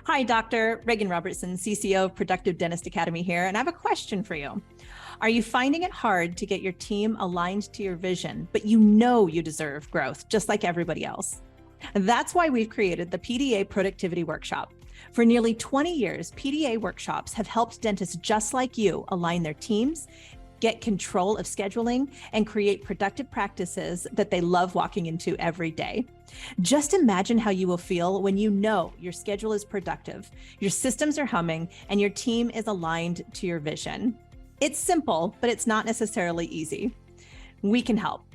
Hi, Dr. Reagan Robertson, CCO of Productive Dentist Academy here, and I have a question for you. Are you finding it hard to get your team aligned to your vision, but you know you deserve growth just like everybody else? That's why we've created the PDA Productivity Workshop. For nearly 20 years, PDA workshops have helped dentists just like you align their teams, get control of scheduling, and create productive practices that they love walking into every day. Just imagine how you will feel when you know your schedule is productive, your systems are humming, and your team is aligned to your vision. It's simple, but it's not necessarily easy. We can help.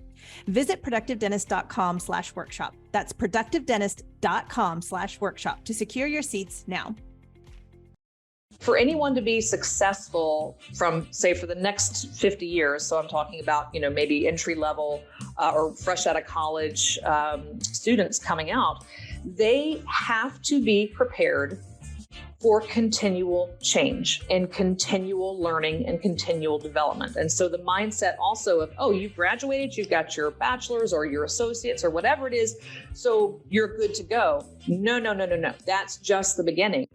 Visit productivedentist.com/workshop. That's productivedentist.com/workshop to secure your seats now. For anyone to be successful from, say, for the next 50 years, so I'm talking about, maybe entry level or fresh out of college students coming out, they have to be prepared for continual change and continual learning and continual development. And so the mindset also of, oh, you graduated, you've got your bachelor's or your associates or whatever it is, so you're good to go. No. That's just the beginning.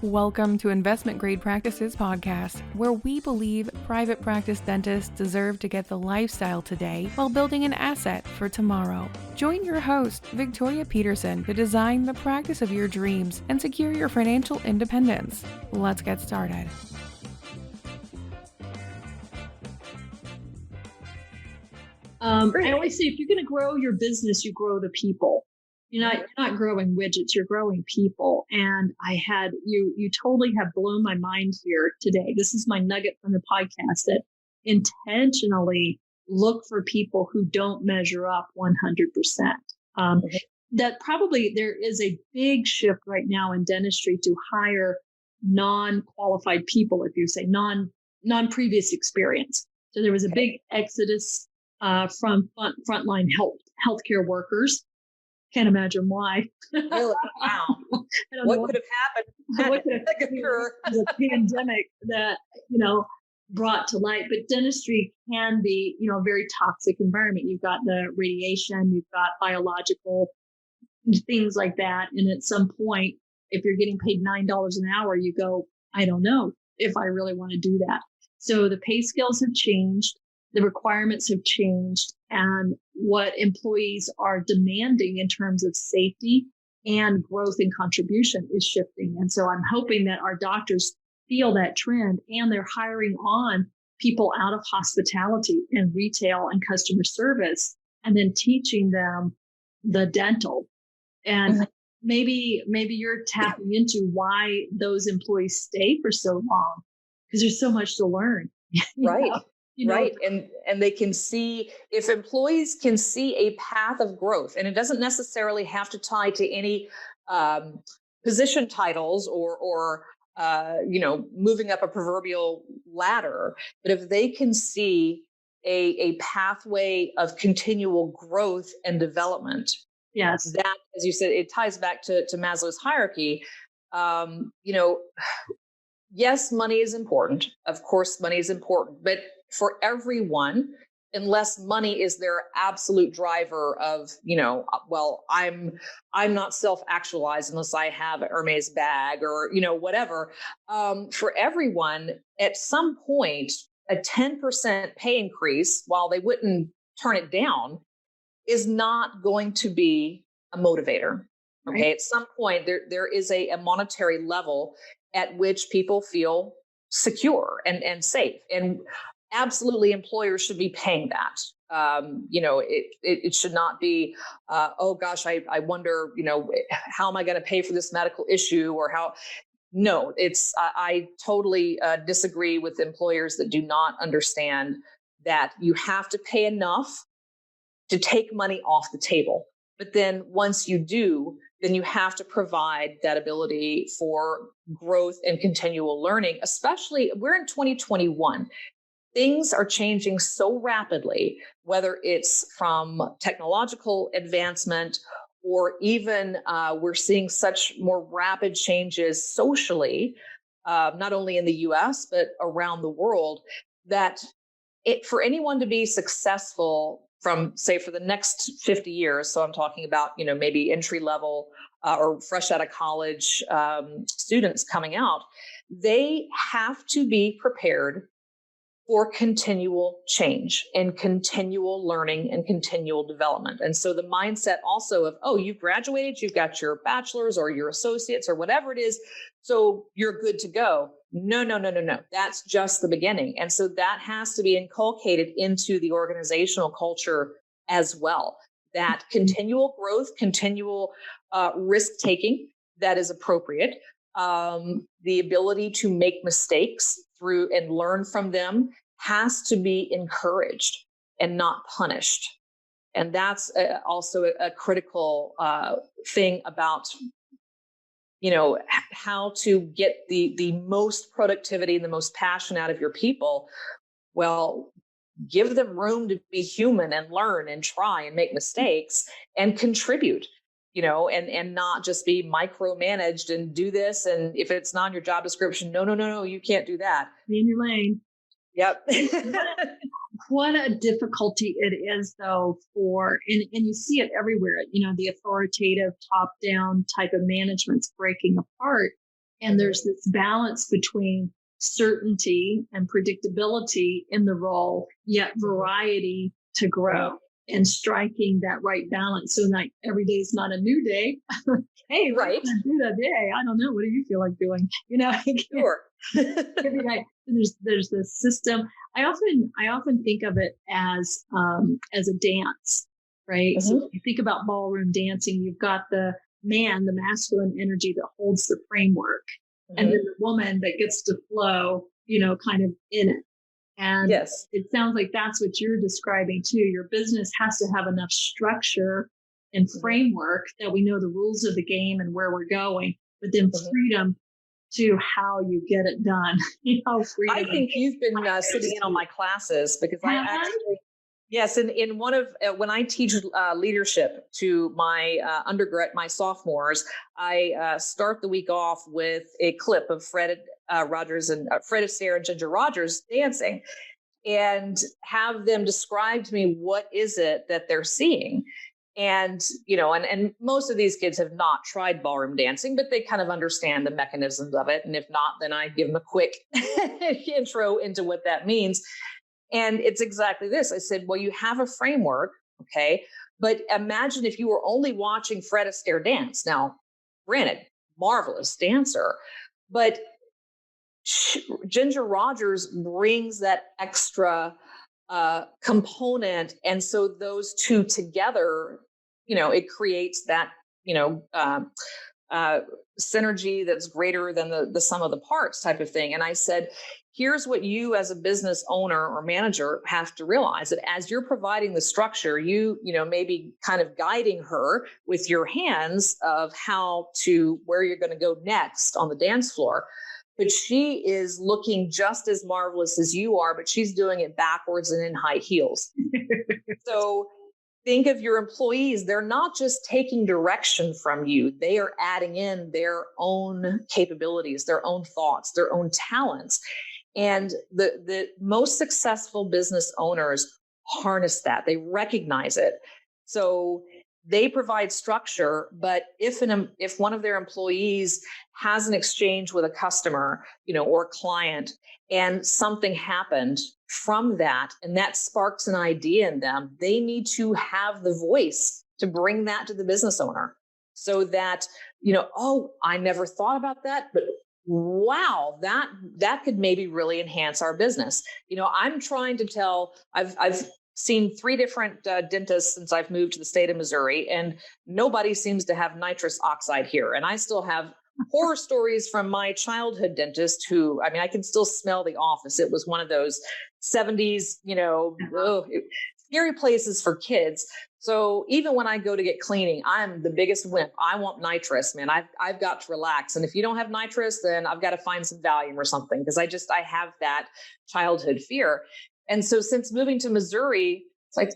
Welcome to Investment Grade Practices Podcast, where we believe private practice dentists deserve to get the lifestyle today while building an asset for tomorrow. Join your host, Victoria Peterson, to design the practice of your dreams and secure your financial independence. Let's get started. I always say, if you're going to grow your business, you grow the people. You're not growing widgets, you're growing people. And you totally have blown my mind here today. This is my nugget from the podcast, that intentionally look for people who don't measure up 100%. That probably there is a big shift right now in dentistry to hire non-qualified people, if you say non-previous experience. So there was a big exodus from frontline healthcare workers. Can't imagine why. Really? Wow. What could have happened? What could have occurred? The pandemic that, brought to light. But dentistry can be, a very toxic environment. You've got the radiation, you've got biological things like that. And at some point, if you're getting paid $9 an hour, you go, I don't know if I really want to do that. So the pay scales have changed. The requirements have changed, and what employees are demanding in terms of safety and growth and contribution is shifting. And so I'm hoping that our doctors feel that trend, and they're hiring on people out of hospitality and retail and customer service, and then teaching them the dental. And maybe you're tapping into why those employees stay for so long, because there's so much to learn. Right. Right. And they can see, if employees can see a path of growth, and it doesn't necessarily have to tie to any position titles or moving up a proverbial ladder. But if they can see a pathway of continual growth and development, yes, that, as you said, it ties back to Maslow's hierarchy. Yes, money is important. Of course, money is important, but for everyone, unless money is their absolute driver of, I'm not self-actualized unless I have a Hermes bag or, whatever. For everyone, at some point, a 10% pay increase, while they wouldn't turn it down, is not going to be a motivator. Okay. Right. At some point, there is a monetary level at which people feel secure and safe. And absolutely, employers should be paying that. It should not be, oh gosh, I wonder, how am I going to pay for this medical issue, or how? No, I totally disagree with employers that do not understand that you have to pay enough to take money off the table. But then once you do, then you have to provide that ability for growth and continual learning. Especially, we're in 2021. Things are changing so rapidly, whether it's from technological advancement or even we're seeing such more rapid changes socially, not only in the US, but around the world, that for anyone to be successful from, say, for the next 50 years, so I'm talking about, maybe entry level or fresh out of college students coming out, they have to be prepared for continual change and continual learning and continual development. And so the mindset also of, oh, you've graduated, you've got your bachelor's or your associates or whatever it is, so you're good to go. No, no, no, no, no. That's just the beginning. And so that has to be inculcated into the organizational culture as well. That continual growth, continual risk taking that is appropriate, the ability to make mistakes through and learn from them has to be encouraged and not punished. And that's also a critical thing about, how to get the most productivity and the most passion out of your people. Well, give them room to be human and learn and try and make mistakes and contribute, and not just be micromanaged and do this. And if it's not in your job description, no, you can't do that. Be in your lane. Yep. What a difficulty it is, though, and you see it everywhere, the authoritative top-down type of management's breaking apart. And there's this balance between certainty and predictability in the role, yet variety to grow, and striking that right balance. So like every day is not a new day. Hey, right. Do that day. I don't know. What do you feel like doing? Sure. Every day. There's this system. I often think of it as a dance, right? Mm-hmm. So if you think about ballroom dancing, you've got the man, the masculine energy that holds the framework, mm-hmm. and then the woman that gets to flow, kind of in it. And yes, it sounds like that's what you're describing too. Your business has to have enough structure and framework that we know the rules of the game and where we're going, but then freedom to how you get it done. I think you've been sitting in on my classes because I actually, yes, in one of when I teach leadership to my undergrad, my sophomores, I start the week off with a clip of Fred Astaire and Ginger Rogers dancing, and have them describe to me what is it that they're seeing. And, and most of these kids have not tried ballroom dancing, but they kind of understand the mechanisms of it. And if not, then I give them a quick intro into what that means. And it's exactly this. I said, well, you have a framework, okay? But imagine if you were only watching Fred Astaire dance. Now, granted, marvelous dancer, but Ginger Rogers brings that extra component. And so those two together, it creates that, synergy that's greater than the sum of the parts type of thing. And I said, here's what you as a business owner or manager have to realize, that as you're providing the structure, you maybe kind of guiding her with your hands of where you're going to go next on the dance floor. But she is looking just as marvelous as you are, but she's doing it backwards and in high heels. So think of your employees. They're not just taking direction from you. They are adding in their own capabilities, their own thoughts, their own talents. And the most successful business owners harness that. They recognize it. So they provide structure, but if one of their employees has an exchange with a customer, or a client, and something happened from that, and that sparks an idea in them, they need to have the voice to bring that to the business owner, so that, oh, I never thought about that, but wow, that could maybe really enhance our business. I'm trying to tell, I've seen 3 different dentists since I've moved to the state of Missouri, and nobody seems to have nitrous oxide here. And I still have horror stories from my childhood dentist who, I can still smell the office. It was one of those 70s, scary places for kids. So even when I go to get cleaning, I'm the biggest wimp. I want nitrous, man. I've got to relax. And if you don't have nitrous, then I've got to find some Valium or something, because I have that childhood fear. And so since moving to Missouri, it's like,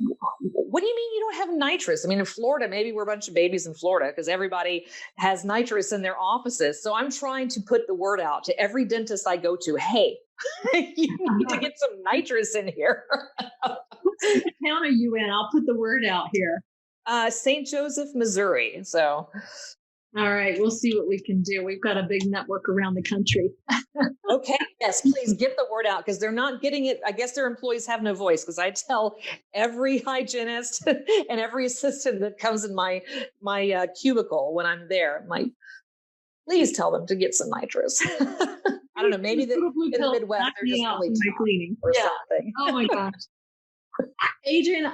what do you mean you don't have nitrous? In Florida, maybe we're a bunch of babies in Florida because everybody has nitrous in their offices. So I'm trying to put the word out to every dentist I go to. Hey, you need to get some nitrous in here. What town are you in? I'll put the word out here. St. Joseph, Missouri. So All right, we'll see what we can do. We've got a big network around the country. Okay. Yes, please get the word out because they're not getting it. I guess their employees have no voice because I tell every hygienist and every assistant that comes in my cubicle when I'm there, I'm like, please tell them to get some nitrous. I don't know. Maybe in the Midwest, they're just really tough cleaning or something. Oh my gosh. Adrienne,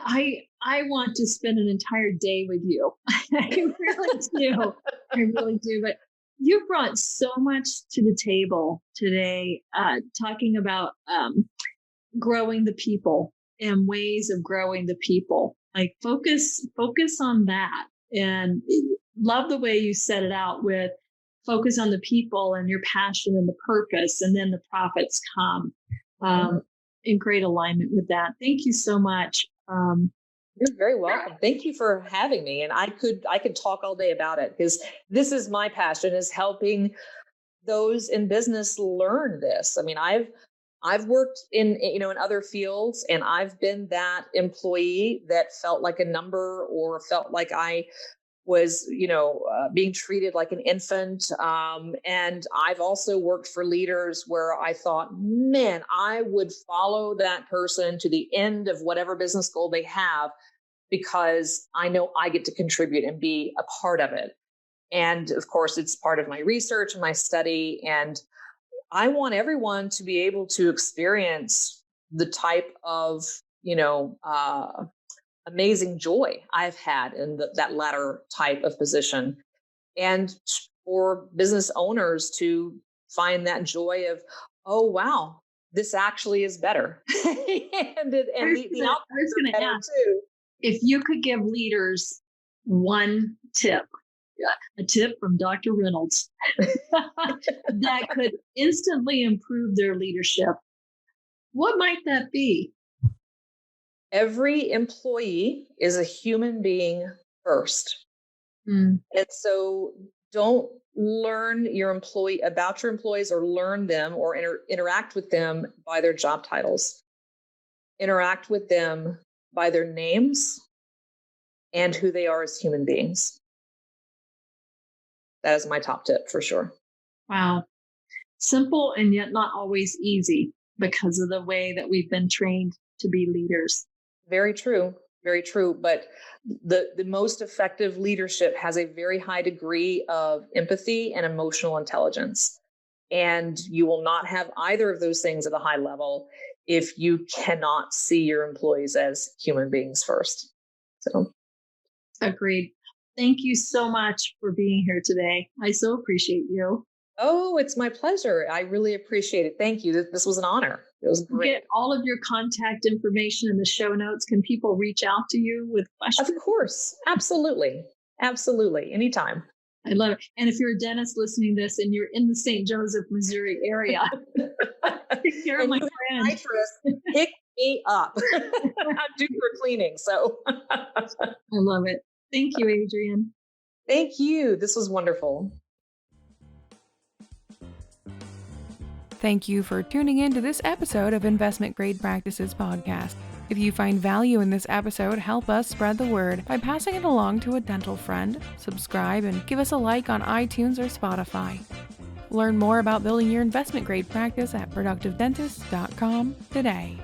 I want to spend an entire day with you. I really do. I really do. But you brought so much to the table today, talking about growing the people and ways of growing the people. Like focus on that. And love the way you set it out with focus on the people and your passion and the purpose, and then the profits come. In great alignment with that. Thank you so much. You're very welcome. Thank you for having me. And I could talk all day about it because this is my passion, is helping those in business learn this. I mean, I've worked in other fields, and I've been that employee that felt like a number or felt like I was, being treated like an infant. And I've also worked for leaders where I thought, man, I would follow that person to the end of whatever business goal they have, because I know I get to contribute and be a part of it. And of course, it's part of my research and my study. And I want everyone to be able to experience the type of, amazing joy I've had in that latter type of position, and for business owners to find that joy of, oh, wow, this actually is better. and the outcomes are better too. If you could give leaders one tip, a tip from Dr. Reynolds that could instantly improve their leadership, what might that be? Every employee is a human being first. And so don't learn about your employees or learn them or interact with them by their job titles. Interact with them by their names and who they are as human beings. That is my top tip for sure. Wow. Simple and yet not always easy because of the way that we've been trained to be leaders. Very true. Very true. But the most effective leadership has a very high degree of empathy and emotional intelligence. And you will not have either of those things at a high level if you cannot see your employees as human beings first. So, agreed. Thank you so much for being here today. I so appreciate you. Oh, it's my pleasure. I really appreciate it. Thank you. This was an honor. It was great. Get all of your contact information in the show notes. Can people reach out to you with questions? Of course. Absolutely. Absolutely. Anytime. I love it. And if you're a dentist listening to this and you're in the St. Joseph, Missouri area, take care of my friend. Nitrous, pick me up. I'm due for cleaning. So I love it. Thank you, Adrienne. Thank you. This was wonderful. Thank you for tuning in to this episode of Investment Grade Practices Podcast. If you find value in this episode, help us spread the word by passing it along to a dental friend, subscribe, and give us a like on iTunes or Spotify. Learn more about building your investment grade practice at productivedentist.com today.